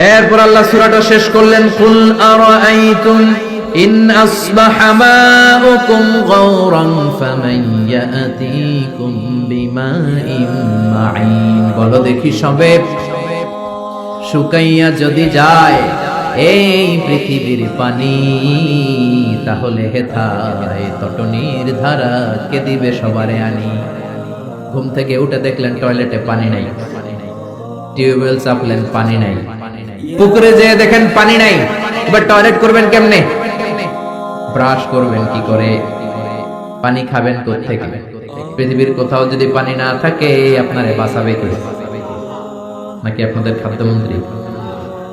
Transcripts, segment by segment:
এরপর আল্লাহ সূরাটা শেষ করলেন, কুল আরাআইতুম ইন আসবাহা মাউকুম গাওরান ফামান ইয়াতিকুম বিমাইন মাঈন। বলো দেখি সবে, শুকাইয়া যদি যায় এই পৃথিবীর পানি, তাহলে হেথায় তটনির ধারা কে দিবে সবারে আনি। ঘুম থেকে উঠে দেখলেন টয়লেটে পানি নাই, টিউবওয়েল চাপলেন পানি নাই, পুকুরে যেয়ে দেখেন পানি নাই, এবার টয়লেট করবেন কেমনে? ব্রাশ করবেন কি করে? পানি খাবেন কোত্থেকে? পৃথিবীর কোথাও যদি পানি না থাকে আপনারে বাঁচাবে কে? নাকি আপনাদের খাদ্যমন্ত্রী,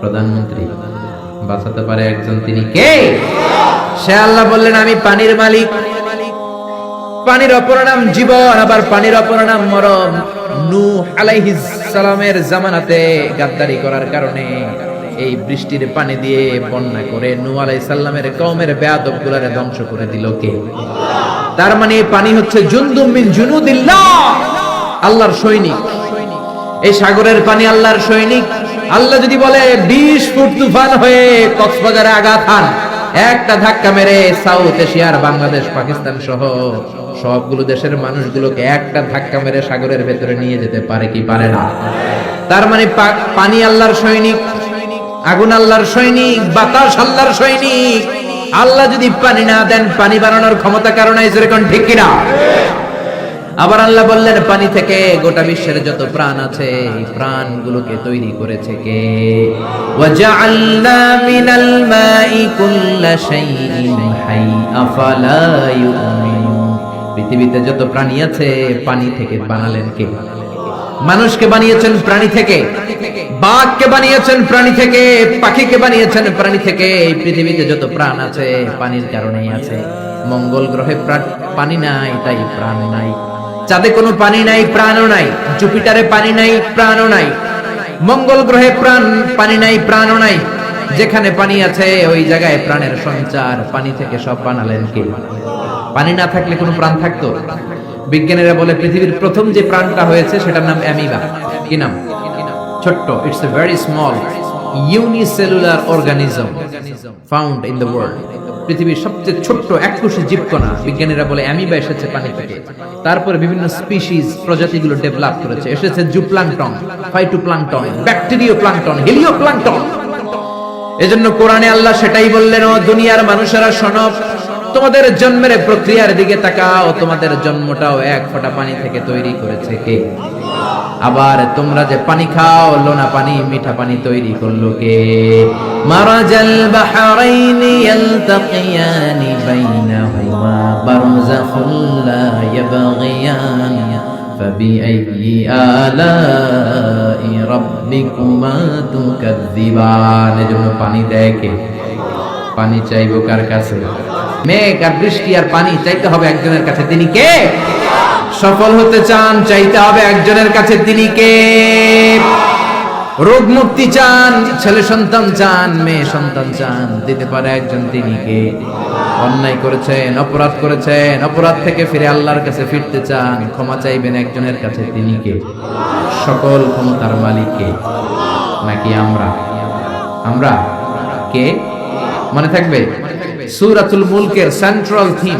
প্রধানমন্ত্রী? বাঁচাতে পারে একজন, তিনি কে? সে আল্লাহ বললেন, আমি পানির মালিক। পানির অপর নাম জীবন, আবার পানির অপর নাম মরণ। নূহ আলাইহিস সালামের জামানাতে গাদ্দারি করার কারণে এই বৃষ্টির পানি দিয়ে বন্যা করে নূহ আলাইহিস সালামের কওমের বেয়াদবগুলোরে ধ্বংস করে দিল কে? তার মানে পানি হচ্ছে জুনদুম মিন জুনুদিল্লাহ, আল্লাহর সৈনিক। এই সাগরের পানি আল্লাহর সৈনিক। আল্লাহ যদি বলে 20 ফুট তুফান হয়ে কক্সবাজারে আঘাত হান, একটা ধাক্কা মেরে সাউথ এশিয়ার বাংলাদেশ, পাকিস্তান সহ সবগুলো দেশের মানুষগুলোকে একটা ধাক্কা মেরে সাগরের ভেতরে নিয়ে যেতে পারে কি পারে না? তার মানে পানি আল্লাহর সৈনিক, আগুন আল্লাহর সৈনিক, বাতাস আল্লাহর সৈনিক। আল্লাহ যদি পানি না দেন, পানি বানানোর ক্ষমতা কারো নাই, যেরকম ঠিক কিনা? আবার আল্লাহ বললেন, পানি থেকে গোটা বিশ্বের যত প্রাণ আছে এই প্রাণগুলোকে তৈরি করেছে কে? ওয়াজআলনা মিনাল মাই কুল্লা শাইইন হাই আফালা ইউমিনুন। পৃথিবীতে যত প্রাণী আছে পানি থেকে বানালেন কে? মানুষকে বানিয়েছেন প্রাণী থেকে, বাঘকে বানিয়েছেন প্রাণী থেকে, পাখিকে বানিয়েছেন প্রাণী থেকে। এই পৃথিবীতে যত প্রাণ আছে পানির কারণেই আছে। মঙ্গল গ্রহে পানি নাই, তাই প্রাণ নাই। চাঁদে কোনো পানি নাই, প্রাণও নাই। জুপিটারে পানি নাই, প্রাণও নাই। মঙ্গল গ্রহে পানি নাই, প্রাণও নাই। যেখানে পানি আছে ওই জায়গায় প্রাণের সঞ্চার। পানি থেকে সব বানালেন কে? পানি না থাকলে কোনো প্রাণ থাকতো? বিজ্ঞানীরা বলে পৃথিবীর প্রথম যে প্রাণটা হয়েছে সেটার নাম অ্যামিবা। কি নাম? ছোট্ট, it's a very small unicellular organism found in the world. পৃথিবীর সবচেয়ে ছোট্ট এককোষী জীবকণা, বিজ্ঞানীরা বলে অ্যামিবা এসেছে পানি থেকে। তারপরে বিভিন্ন স্পিসিস, প্রজাতিগুলো ডেভেলপ করেছে। এসেছে zooplankton, phytoplankton, bacterio plankton, Helio plankton. এজন্য কোরআনে আল্লাহ সেটাই বললেন, ও দুনিয়ার মানুষেরা শোনো, তোমাদের জন্মের প্রক্রিয়ার দিকে তাকাও। তোমাদের জন্মটাও এক ফোঁটা পানি থেকে তৈরি করেছে কে? আবার তোমরা যে পানি খাও, লোনা পানি, মিঠা পানি তৈরি করলো কে? মারাজাল বাহরাইনি ইয়ালতাকিয়ানি বাইনাহুমা বারযাখুন লা ইয়াবগিয়ান ফাবিআইয়ি আলাই রাব্বিকুমা তুকাযযিবান। এজন্য পানি দেয় কে? পানি চাইবো কার কাছে? মেঘ আর বৃষ্টি আর পানি চাইতে হবে একজনের কাছে, তিনি কে? সফল হতে চান, চাইতে হবে একজনের কাছে, তিনি কে? রোগ মুক্তি চান, ছেলে সন্তান চান, মেয়ে সন্তান চান, দিতে পারে একজন, তিনি কে? অন্যায় করেছেন, অপরাধ করেছেন, অপরাধ থেকে ফিরে আল্লাহর কাছে ফিরতে চান, ক্ষমা চাইবেন একজনের কাছে, তিনি কে? সকল ক্ষমতার মালিক কে? নাকি আমরা? আমরা কে? মনে থাকবে সূরাতুল মুলকের central theme,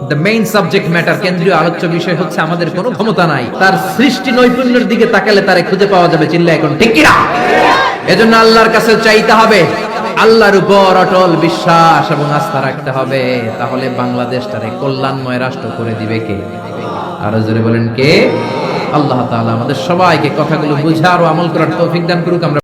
the main subject matter, কেন্দ্রীয় আলোচ্য বিষয় হচ্ছে আমাদের কোনো ক্ষমতা নাই। তার সৃষ্টি নৈপুণ্যের দিকে তাকালে তারে খুঁজে পাওয়া যাবে। চিল্লা এখন ঠিক কিনা? এজন্য আল্লাহর কাছে চাইতে হবে, আল্লাহর উপর অটল বিশ্বাস এবং আস্থা রাখতে হবে। তাহলে বাংলাদেশটারে কল্যাণময় রাষ্ট্র করে দিবে কে? আরো জোরে বলেন কে? আল্লাহ তাআলা আমাদের সবাইকে কথাগুলো বুঝার ও আমল করার তৌফিক দান করুক। আমরা